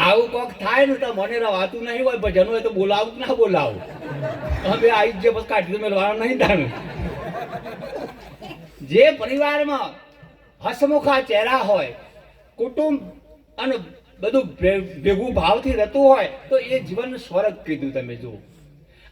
આવું કોક થાય ને તો મને રવાતું નહીં હોય, ભજન હોય તો બોલાવું ના બોલાવું, હવે આવી જે બસ કાઢી મેળવાનું નહીં તાનું. જે પરિવારમાં હસમુખા ચહેરા હોય, કુટુંબ અને બધું ભેગું ભાવથી રહેતું હોય તો એ જીવન સ્વર્ગ કીધું. તમે જુઓ,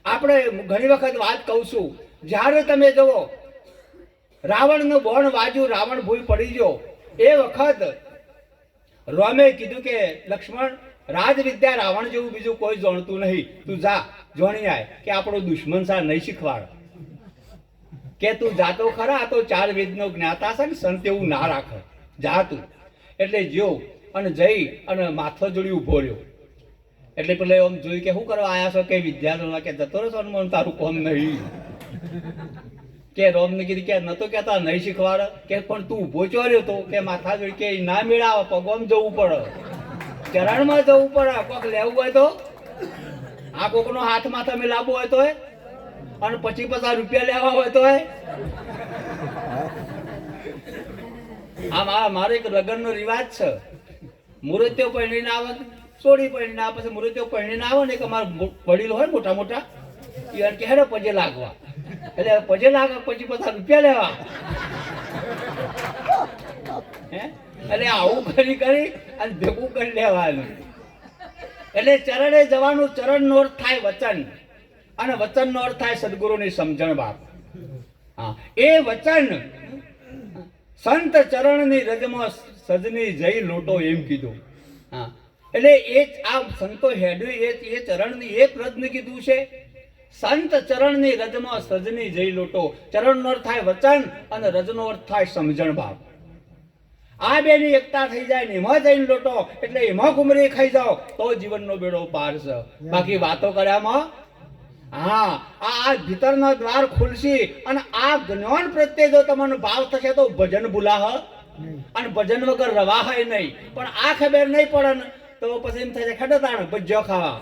આપણે ઘણી વખત વાત કહું છું, જ્યારે તમે જુઓ રાવણનું બોણ વાજ્યું, રાવણ ભૂલ પડી ગયો, એ વખત રામે કીધું કે લક્ષ્મણ, રાજવિદ્યા રાવણ જેવું બીજું કોઈ જાણતું નહીં, તું જા જોણી આય, કે આપણો દુશ્મન સા નહીં શીખવાડ, કે તું જાતો ખરા, તો 4 વેદનો જ્ઞાતા છે ને, સંત એવું ના રાખ, જા તું. એટલે જો અને જઈ અને માથો જોડી ઉભો રહ્યો. એટલે પેલે આમ જોયું કે શું કરવા આયા છો, કે વિદ્યાર્થીઓ કે જતો રહેશો ને, તારું કોમ નહીં. કે રોમને કીધું કે નતો કેતા નહીં શીખવાડ, કે પણ તું ઉભો ચોર્યો તો, કે માથા જોડી કે ના મેળાવે, પગોમ જવું પડે, ચરણમાં જવું પડે, કોક લેવું હોય તો, આ કોકનો હાથ માથા મેં લાવવો હોય તો, અને પછી ₹50 લેવા હોય તો. આ મારો એક લગ્નનો રિવાજ છે, મુહૂર્ત્યો પહેરીને આવે, સોડી પહેરીને આવે, પછી મુહૂર્ત્યો પહેરીને આવે ને, એક અમારા વડીલો હોય મોટા મોટા, એ કે હેડો પજે લાગવા, એટલે પજે લાગે પછી ₹50 લેવા. એટલે આવું કરી અને ભેગું કરી લેવાનું. એટલે ચરણે જવાનું, ચરણનો અર્થ થાય વચન, અને વચનનો અર્થ થાય સદગુરુની સમજણ. બાપ, હા, એ વચન સંત ચરણની રજમાં સજની જઈ લોટો, એમ કીધું. હા, એટલે એ આ સંતો હેડ્યું એ ચરણની એક રજને કીધું છે, સંત ચરણની રજમાં સજની જઈ લોટો. ચરણનો અર્થ થાય વચન અને રજનો અર્થ થાય સમજણ. બાપ, આ બેની એકતા થઈ જાય ને એમાં જઈને લોટો, એટલે એમાં કુમરી ખાઈ જાઓ તો જીવનનો બેડો પાર છે. બાકી વાતો કર્યામાં, હા, આ ભીતરનો દ્વાર ખુલશે, અને આ જ્ઞાન પ્રત્યે જો તમને ભાવ થશે તો ભજન ભૂલાહ, અને ભજન વગર રવાહ નહીં. પણ આ ખબર નહીં પડે ને તો પછી એમ થાય ખેડો તાણ ભજ્જો ખાવા.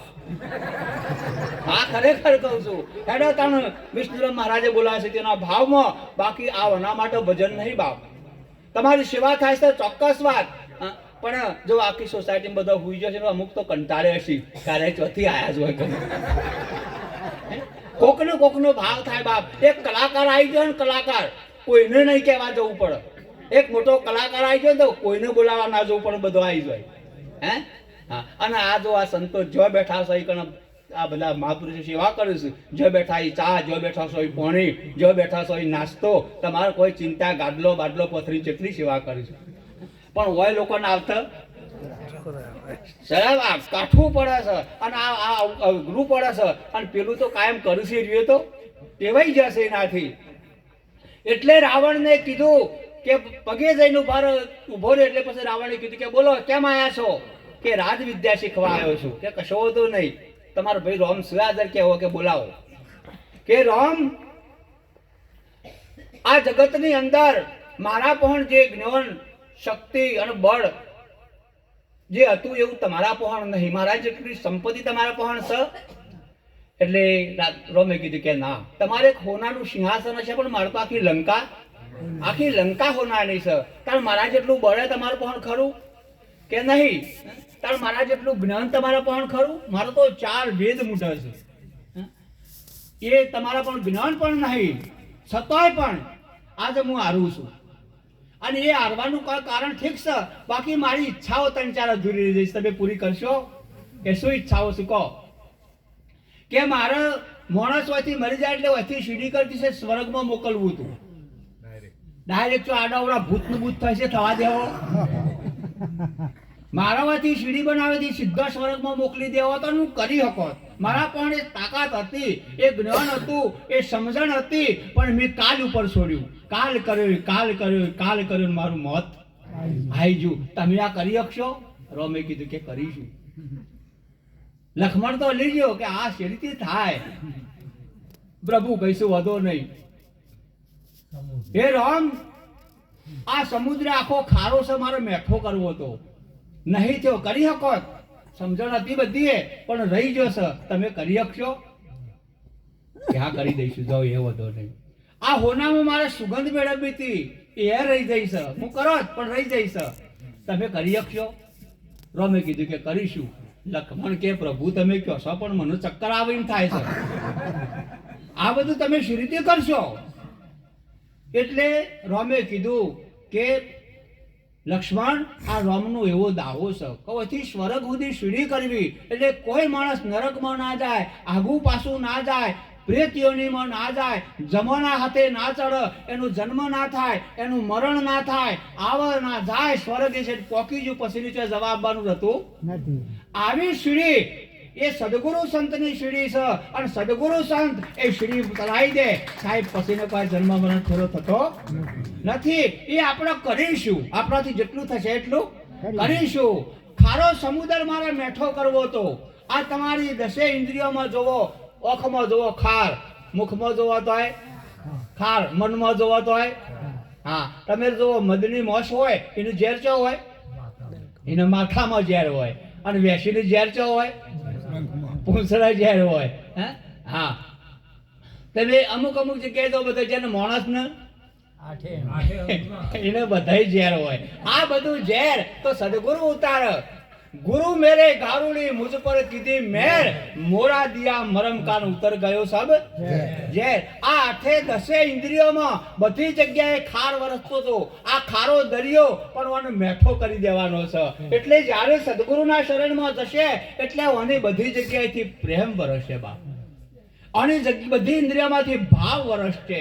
હા, ખરેખર કહું છું, ખેડો તાણ વિષ્ણુરામ મહારાજે બોલાવે છે તેના ભાવમાં. બાકી આવના માટે ભજન નહીં. બાપ, તમારી સેવા થાય છે ચોક્કસ વાત, પણ જો આખી સોસાયટી બધા હુઈ જશે, અમુક તો કંટાળે હશે, ક્યારે ચોથી આયા જ હોય. કોકનો ભાવ થાય. બાપ, એક કલાકાર આવી ગયો ને, કલાકાર કોઈને નહીં કહેવા જવું પડે, એક મોટો કલાકાર આવી ગયો ને તો કોઈને બોલાવવા ના જવું પડે, બધો આવી જાય. હે, હા, અને આ જો આ સંતો જો બેઠા છે, આ બધા મહાપુરુષો સેવા કરે છે, જો બેઠા એ ચા, જો બેઠા છો એ પાણી, જો બેઠા છો એ નાસ્તો, તમારે કોઈ ચિંતા, ગાડલો બાડલો પથરી જેટલી સેવા કરી છે. પણ હોય લોકોને આવતા કાઠવું પડે છે, અને આ અઘરું પડે છે, અને પેલું તો કાયમ કર્યું છે, રહ્યું તો ટેવાઈ જશે એનાથી. એટલે રાવણને કીધું કે પગે જઈને ઉભો રહ્યો. એટલે પછી રાવણે કીધું કે બોલો કેમ આવ્યા છો, કે રાજવિદ્યા શીખવા આવ્યો છું. કે કશો તો નહીં, તમારો ભાઈ રોમ સુયાદર કેવો, કે બોલાવો. કે રોમ, આ જગતની અંદર મારા પણ જે જ્ઞાન, શક્તિ અને બળ જે હતું એવું તમારા પહોંચ નહીં, મારા જેટલી સંપત્તિ તમારા પહોંચ છે. એટલે રોમે કીધું કે ના, તમારે એક હોનાનું સિંહાસન હશે, પણ મારે તો આખી લંકા હોનાની છે. કારણ મારા જેટલું બળ તમારું પહોંચ ખરું કે નહીં? કારણ મારા જેટલું જ્ઞાન તમારા પહોંચ ખરું? મારો તો 4 વેદ મૂઢ છે, એ તમારા પણ જ્ઞાન પણ નહીં, છતાંય પણ આજે હું હારું છું. અને એ હારવાનું કારણ ઠીક છે, બાકી મારી ઈચ્છાઓ 3-4 અધૂરી રહી જઈશ. તમે પૂરી કરશો? કે શું ઈચ્છાઓ શું કહો? કે મારે માણસ હોયથી મરી જાય એટલે હોયથી સીડી કરતી છે, સ્વર્ગમાં મોકલવું હતું. ડાયરેક્ટ જો આડાવડા ભૂતનું ભૂત થશે, થવા દેવો. મારા હોયથી સીડી બનાવેથી સીધા સ્વર્ગમાં મોકલી દેવો તો હું કરી શકો. મારા પણ એ તાકાત હતી, એ જ્ઞાન હતું, એ સમજણ હતી, પણ મેં કાલ ઉપર છોડ્યું. કાલ કર્યો મારું મોત આવી ગયું. તમે આ કરી શકશો? રોમે કીધું કે કરીશું. લક્ષ્મણ તો લઈ ગયો કે આ શેરીથી થાય. પ્રભુ કહીશું વધો નહીં. હે રામ, આ સમુદ્ર આખો ખારો છે, મારે મેઠો કરવો હતો, નહીં થયો. કરી શકો, સમજણ હતી બધી, પણ રહી જશે. તમે કરી શકશો? ક્યાં કરી દઈશું, જાઓ, એ વધો નહીં. આ હોનામાં મારે સુગંધ મેળવવી હતી, એ રહી જઈશ. હું કરો પણ રહી જઈશ. તમે કરી શકશો? રોમે કીધું કે કરીશું. લક્ષ્મણ કે પ્રભુ તમે કહો છો પણ મને ચક્કર આવીને થાય છે, આ બધું તમે શી રીતે કરશો? એટલે રોમે કીધું કે લક્ષ્મણ, આ રોમનો એવો દાવો છે કવથી સ્વર્ગ સુધી સીડી કરવી એટલે કોઈ માણસ નરકમાં ના જાય, આગુ પાછું ના જાય, પ્રેત યોનિમાં ના જાય, જમવાના હાથે ના ચડે, એનું જન્મ ના થાય, એનું મરણ ના થાય, આવે ના જાય, સ્વર્ગ છે પોકી જો પછી નીચે જવાબવાનું હતું નથી. આવી સીડી એ સદગુરુ સંતની સીડી છે અને સદગુરુ સંત એ સીડી ચલાવી દે સાહેબ, પછીનો કોઈ જન્મ મરણ થોડો થતો નથી. એ આપણે કરીશું, આપણાથી જેટલું થશે એટલું કરીશું. ખારો સમુદ્ર મારે મેઠો કરવો તો આ તમારી દસે ઇન્દ્રિયોમાં જોવો, ઓખમાં જોવો ખાર, મુખમાં જોવો તોય ખાર, મનમાં જોવો તોય હા. તમે જોવો મદની મોસ હોય એનું ઝેર ચો હોય, એના માથામાં ઝેર હોય, અને વેસીનું ઝેર ચો હોય, પૂંછડા ઝેર હોય. હા, તમે અમુક જગ્યાએ તો બધા જેને માણસ ને એને બધા ઝેર હોય. આ બધું ઝેર તો સદગુરુ ઉતારે. ગુરુ મેરે ગારુડી મુझ પર કીધી મેર, મોરા દિયા મરમ કાન ઉતર ગયો સબ ઝેર. આ આઠે દસે ઇન્દ્રિયોમાં બધી જગ્યાએ ખાર વરસતો હતો. આ ખારો દરિયો પણ આને મેઠો કરી દેવાનો છે. એટલે જ્યારે સદગુરુના શરણમાં જશે એટલે આની બધી જગ્યાએથી પ્રેમ વરસશે બાપ, અને બધી ઇન્દ્રિયોમાંથી ભાવ વરસશે.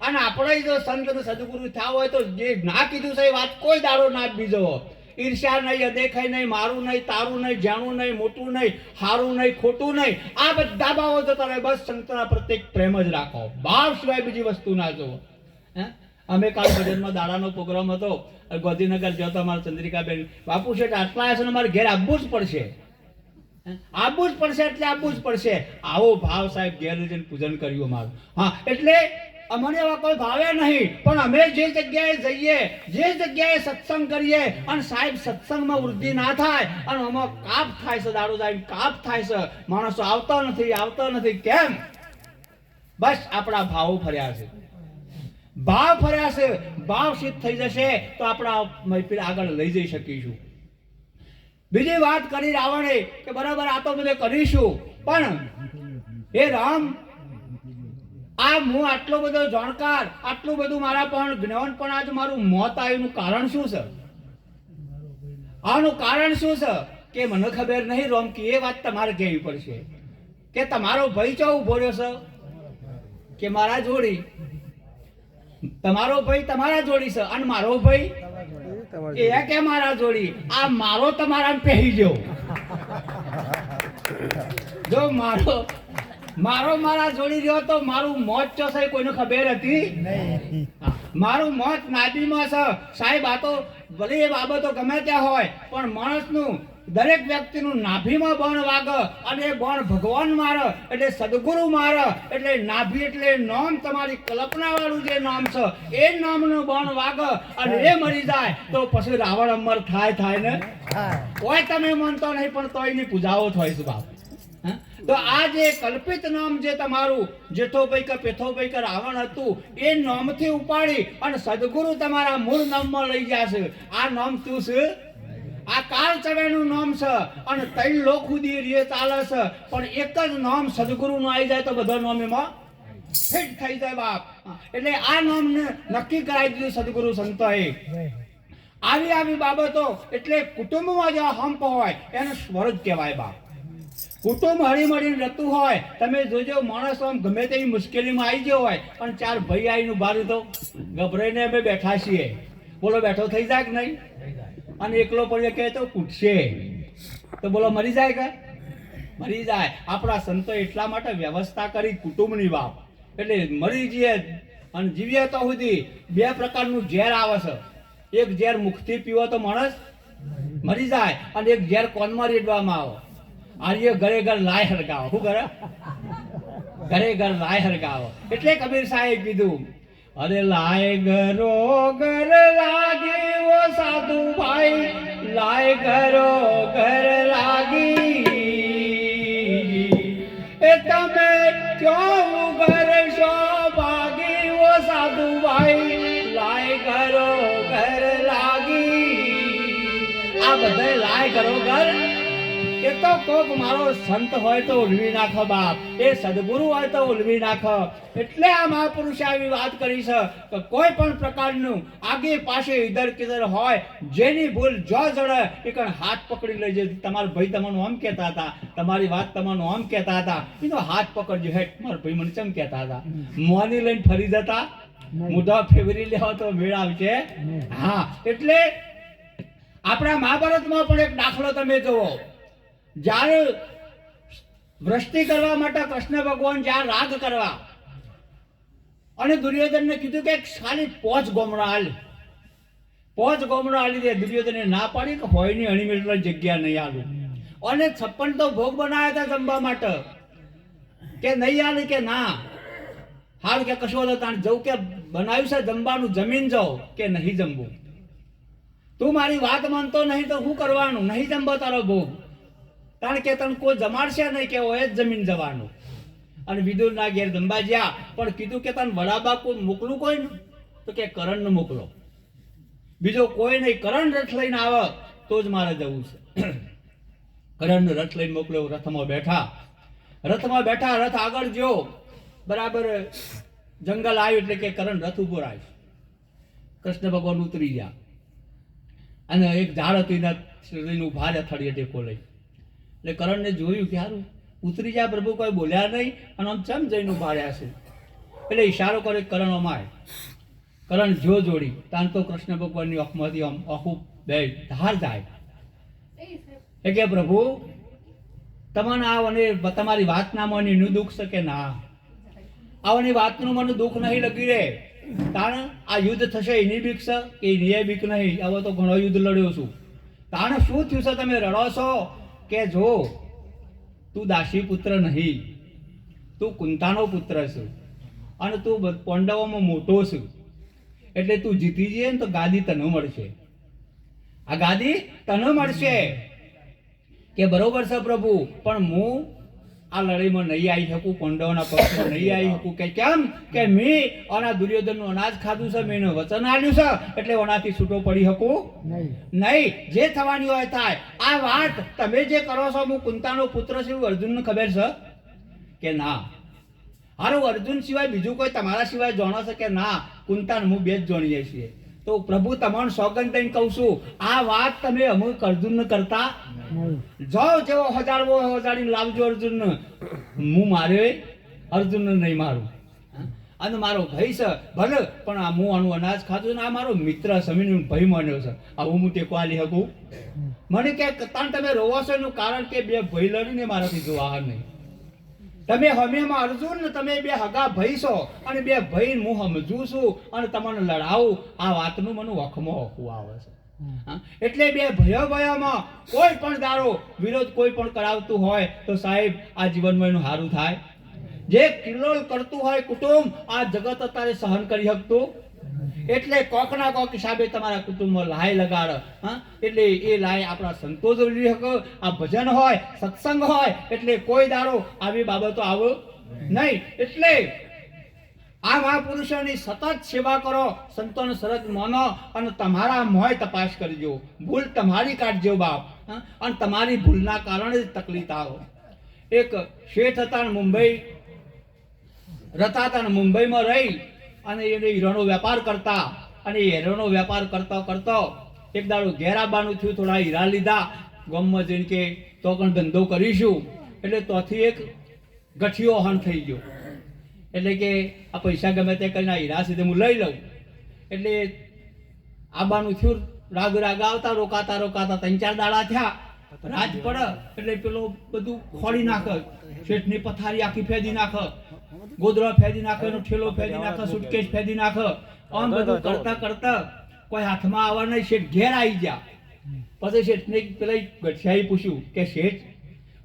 અને આપણે જો સંત સદગુરુ થયા હોય તો જે ના કીધું છે એ વાત કોઈ દાડો ના બીજો. ઈર્ષ્યા નહીં, અદેખાઈ નહીં, મારું નહીં, તારું નહીં, જાણું નહીં, મોટું નહીં, હારું નહીં, ખોટું નહીં, આ બધા ભાવો જતા રહે. બસ સંતના પ્રત્યેક પ્રેમ જ રાખો, ભાવ સિવાય બીજી વસ્તુ ના જોવો. અમે કાલ ભજનમાં દાડાનો પ્રોગ્રામ હતો, ગોધીનગર જતો અમારા ચંદ્રિકાબેન બાપુ છે આટલા હશે ને અમારે ઘેર આવવું જ પડશે, આવવું જ પડશે, એટલે આવવું જ પડશે. આવો ભાવ સાહેબ ઘેર જઈને પૂજન કર્યું અમારું. હા, એટલે અમને એવા કોઈ ભાવે નહીં, પણ અમે જે જગ્યાએ જઈએ, જે જગ્યાએ સત્સંગ કરીએ અને સાહેબ સત્સંગમાં વૃદ્ધિ ના થાય અને આમાં કાપ થાય છે, દાડો જાય કાપ થાય છે, માણસો આવતા નથી. કેમ? બસ આપણા ભાવો ફર્યા છે, ભાવ ફર્યા છે. ભાવ સિદ્ધ થઈ જશે તો આપણા મહેફિલ આગળ લઈ જઈ શકીશું. બીજી વાત કરી રાવણે કે બરાબર આ તો બધે કરીશું, પણ હે રામ, આ હું આટલો બધો જાણકાર, આટલું બધું મારા પણ જ્ઞાન, પણ આજ મારું મોત આવ્યું કારણ શું છે? આનું કારણ શું છે કે મને ખબર નહીં રોમ, કે એ વાત તમારે કહેવી પડશે કે તમારો ભાઈ ચો ઉભો રહ્યો છે કે મારા જોડી, તમારો ભાઈ તમારા જોડી છે અને મારો ભાઈ એ કે મારા જોડી. આ મારો તમારા પહેરી જેવો, જો મારા જોડી રહ્યો તો મારું મોત ચો છે કોઈને ખબર હતી નહીં. મારું મોત નાદીમાં છે સાહેબ. આ તો ભલે એ બાબતો ગમે ત્યાં હોય, પણ માણસનું દરેક વ્યક્તિનું નાભીમાં બણ વાગે અને એ બણ ભગવાન મારે એટલે સદગુરુ મારે એટલે નાભી એટલે નામ, તમારી કલ્પના વાળું જે નામ છે એ નામનું બણ વાગે અને એ મરી જાય તો પછી રાવણ અમર થાય ને. કોઈ તમે માનતો નહીં પણ તોય ની પૂજાઓ થાય છે બાપ. તો આ જે કલ્પિત નામ જે તમારું જેઠોભાઈ કે પેથોભાઈ કે રાવણ હતું એ નામથી ઉપાડી અને સદગુરુ તમારા મૂળ નામમાં લઈ જશે. આ નામ શું છે? આ કાળ ચવેનું નામ છે અને 3 લોક સુધી રે ચાલે છે, પણ એક જ નામ સદગુરુ નું આવી જાય તો બધા નામ એમાં ફિટ થઈ જાય બાપ. એટલે આ નામ ને નક્કી કરાવી દીધું સદગુરુ સંતોએ. આવી બાબતો એટલે કુટુંબમાં જે હંપ હોય એને સ્વર્ગ કહેવાય બાપ. કુટુંબ હળી મળીને રહેતું હોય, તમે જોજો માણસ આમ ગમે તેવી મુશ્કેલીમાં આવી ગયો હોય પણ 4 ભાઈ આવીને બહાર તો ગભરાઈને અમે બેઠા છીએ, બોલો બેઠો થઈ જાય કે નહીં? અને એકલો પડે કહે તો પૂછશે તો બોલો મરી જાય કે મરી જાય. આપણા સંતો એટલા માટે વ્યવસ્થા કરી કુટુંબની બાપ, એટલે મરી જઈએ અને જીવીએ તો સુધી 2 પ્રકારનું ઝેર આવે છે. એક ઝેર મુખથી પીવો તો માણસ મરી જાય અને એક ઝેર કોનમાં રેડવામાં આવે. આર્ય ઘરે ઘર લાય હરગાવો. શું કરે? ઘરે ઘર લાય હરગાવો. એટલે કબીર સાહેબ કીધું, અરે લાય ઘરો ઘર લાગી ઓ સાધુ ભાઈ, લાય ઘરો ઘર લાગી એ તમે ક્યાં ઘર શો ભાગી ઓ સાધુ ભાઈ, લાય ઘરો ઘર લાગી. આ બધા લાય ઘરો નર એ તો કોક મારો સંત હોય તો ઉલવી નાખો બાપ, એ સદગુરુ હોય તો ઉલવી નાખો. એટલે આ મહાપુરુષે આવી વાત કરી છે કે કોઈ પણ પ્રકારનું આગે પાછે ઇધર કિધર હોય, જેની ભૂલ જો જડે એ કણ હાથ પકડી લેજે. તમારા ભાઈ તમને આમ કહેતા હતા, તમારી વાત તમને આમ કહેતા હતા, એનો હાથ પકડજો. હેઠ મારા ભાઈ મને ચમ કહેતા હતા, મોની લઈને ફરી જતા, મુદ્દા ફેવરી લેવા તો મેળ આવશે. હા, એટલે આપણા મહાભારતમાં પણ એક દાખલો તમે જુઓ. જ્યારે વૃષ્ટિ કરવા માટે કૃષ્ણ ભગવાન જ્યાં રાગ કરવા અને દુર્યોધનને કીધું કે ખાલી 5 ગોમડા હાલ, 5 ગોમડા હાલી દે. દુર્યોધને ના પાડી કે હોય ની 8 મિનિટ જગ્યા નહીં આલું. અને 56 તો ભોગ બનાવ્યા હતા જમવા માટે, કે નહીં આલે કે ના હાલ કે કશો હતો તાણ જવું, કે બનાવ્યું છે જમવાનું જમીન જાઓ કે નહીં જમવું. તું મારી વાત માનતો નહીં તો શું કરવાનું, નહીં જમવો તારો ભોગ. કારણ કે તને કોઈ જમાડશે નહીં કે હોય જ જમીન જવાનું. અને વિદુરના ઘેર જમવા જ્યાં પણ કીધું કે તને વડાબા કોઈ મોકલું, કોઈ તો કે કરણને મોકલો, બીજો કોઈ નહીં. કરણ રથ લઈને આવે તો જ મારે જવું છે. કરણને રથ લઈને મોકલ્યો. રથમાં બેઠા, રથ આગળ ગયો. બરાબર જંગલ આવ્યું એટલે કે કરણ રથ ઉપર આવ્યો. કૃષ્ણ ભગવાન ઉતરી ગયા અને એક ઝાડ હતું એના શરીરનું ઉભા રહ્યા થળીએ ટેકો લઈ. એટલે કરણને જોયું કે સારું ઉતરી જાય પ્રભુ, કોઈ બોલ્યા નહીં અને આમ ચમ જઈને ઉભા રહ્યા છે. એટલે ઈશારો કરે કરણ અમાય. કરણ જો જોડી તાન તો કૃષ્ણ ભગવાનની આંખમાંથી આમ આખું બે ધાર જાય. એ કે પ્રભુ તમને અને તમારી વાત ના મને એનું દુઃખ છે કે ના, આવની વાતનું મને દુઃખ નહીં લગી રે. કારણ આ યુદ્ધ થશે એની બીક છે કે એની બીક નહીં. હવે તો ઘણો યુદ્ધ લડ્યો છું. કારણ શું થયું છે તમે રડો છો? કે જો તું દાસી પુત્ર નહીં, તું કુંતાનો પુત્ર છે અને તું પાંડવોમાં મોટો છે. એટલે તું જીતી જઈએ ને તો ગાદી તને મળશે, આ ગાદી તને મળશે. કે બરોબર છે પ્રભુ, પણ હું આ લડાઈમાં નહીં આવી શકું, પાંડવોના પક્ષમાં નહીં આવી શકું. કે કેમ? કે મેં આના દુર્યોધનનું અનાજ ખાધું છે, મેં વચન આપ્યું છે, એટલે ઓનાથી છૂટો પડી શકું નહીં. જે થવાની હોય થાય. આ વાત તમે જે કરો છો હું કુંતાનો પુત્ર છું, અર્જુનને ખબર છે કે ના? હારું અર્જુન સિવાય બીજું કોઈ તમારા સિવાય જાણો છે કે ના? કુંતાને હું બે જ જાણીએ છીએ. તો પ્રભુ તમારું સોગંદ દઈને કહું છું, આ વાત તમે અમુક અર્જુનને કરતા જાઓ. જેવો હજારીને લાવજો અર્જુનને. હું મારે અર્જુનને નહીં મારું. અને મારો ભાઈ છે ભલે, પણ આ હું આનું અનાજ ખાધું ને આ મારો મિત્ર સમીન ભાઈ માન્યો છે. આવું હું ટેકો આલી શકું? મને કે તમે રોવો છો એનું કારણ કે બે ભાઈ લડીને મારાથી જોવા નહીં. તમે હમેમાં અર્જુન ને તમે બે હગા ભાઈ છો અને બે ભાઈ હું સમજું છું અને તમને લડાવું. આ વાતનું મને વખમાં વખવું આવે છે. એટલે બે ભયોમાં કોઈ પણ દારો વિરોધ કોઈ પણ કરાવતું હોય તો સાહેબ આ જીવનમાં એનું સારું થાય. જે કિલ્લોલ કરતું હોય કુટુંબ, આ જગત અત્યારે સહન કરી શકતું. એટલે કોક ના કોક હિસાબે તમારા કુટુંબમાં લાય લગાડ. એટલે એ લાય આપણા સંતો જોઈ શકો. આ ભજન હોય, સત્સંગ હોય, એટલે કોઈ દાડો આવી બાબતો આવો નહીં. એટલે આ મહાપુરુષોની સતત સેવા કરો, સંતોને સરસ માનો અને તમારા મોય તપાસ કરજો. ભૂલ તમારી કાઢજો બાપ, અને તમારી ભૂલના કારણે જ તકલીફ આવો. એક શેઠ હતા મુંબઈ રહેતા હતા, મુંબઈમાં રહી અને એને હીરાનો વેપાર કરતા. અને હીરાનો વેપાર કરતો એક દાડો ઘેર આવવાનું થયું. થોડા હીરા લીધા, ગામમાં જઈને કે તો પણ ધંધો કરીશું. એટલે તોથી એક ગઠિયો હન થઈ ગયો. એટલે કે આ પૈસા ગમે તે કરીને હીરા સીધે હું લઈ લઉં. એટલે આવવાનું થયું. રાગ આવતા રોકાતા 3-4 દાડા થયા. રાત પડે એટલે પેલો બધું ખોડી નાખે. શેઠની પથારી આખી ફેદી નાખે, ગોદડો ફેદી નાખે, એનો ઠેલો ફેદી નાખે, સુટકેસ ફેદી નાખે. આમ બધું કરતા કોઈ હાથમાં આવવા નહીં. શેઠ ઘેર આવી ગયા. પછી શેઠને પેલા ગઠિયાએ પૂછ્યું કે શેઠ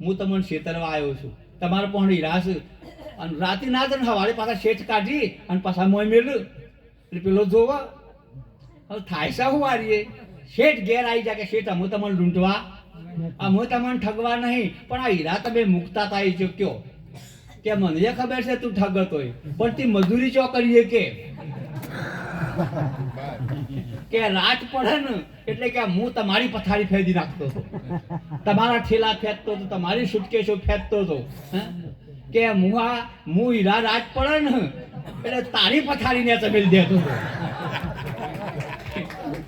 હું તમને છેતરવા આવ્યો છું, તમારે પણ હીરા છે. અને રાતે ના જ સવારે પાછા શેઠ કાઢી અને પાછા મોય મેળ્યું. એટલે પેલો જોવા હવે થાય છે હું વારીએ. શેઠ ઘેર આવી જાય કે શેઠ અમે તમને લૂંટવા, અમે તમને ઠગવા નહીં, પણ આ હીરા તમે મુકતા હતા એ કયો? કે મને ખબર છે તું ઠગતો હોય, પણ તે મજૂરી ચો કરીએ કે કે રાત પડે ને એટલે કે હું તમારી પથારી ફેરવી નાખતો હતો, તમારા ઠેલા ફેંકતો હતો, તમારી સુટકેસો ફેંકતો હતો. કે હું હીરા રાત પડે ને એટલે તારી પથારી ને ચમેલ દેતો હતો.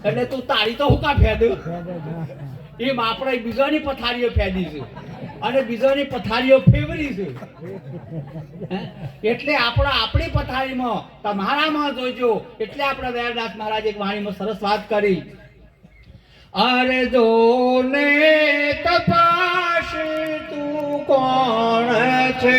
એટલે તું તારી તો હું કા ફેદ એમ આપણે બીજાની પથારીઓ ફેદીશું અને બીજાની પથારીઓ ફેવરીશું. એટલે આપણી પથારીમાં તમારામાં જોઈજો. એટલે આપણા વેરદાસ મહારાજ એક વાણીમાં સરસ વાત કરી. અરે જો ને તપાસ તું કોણ છે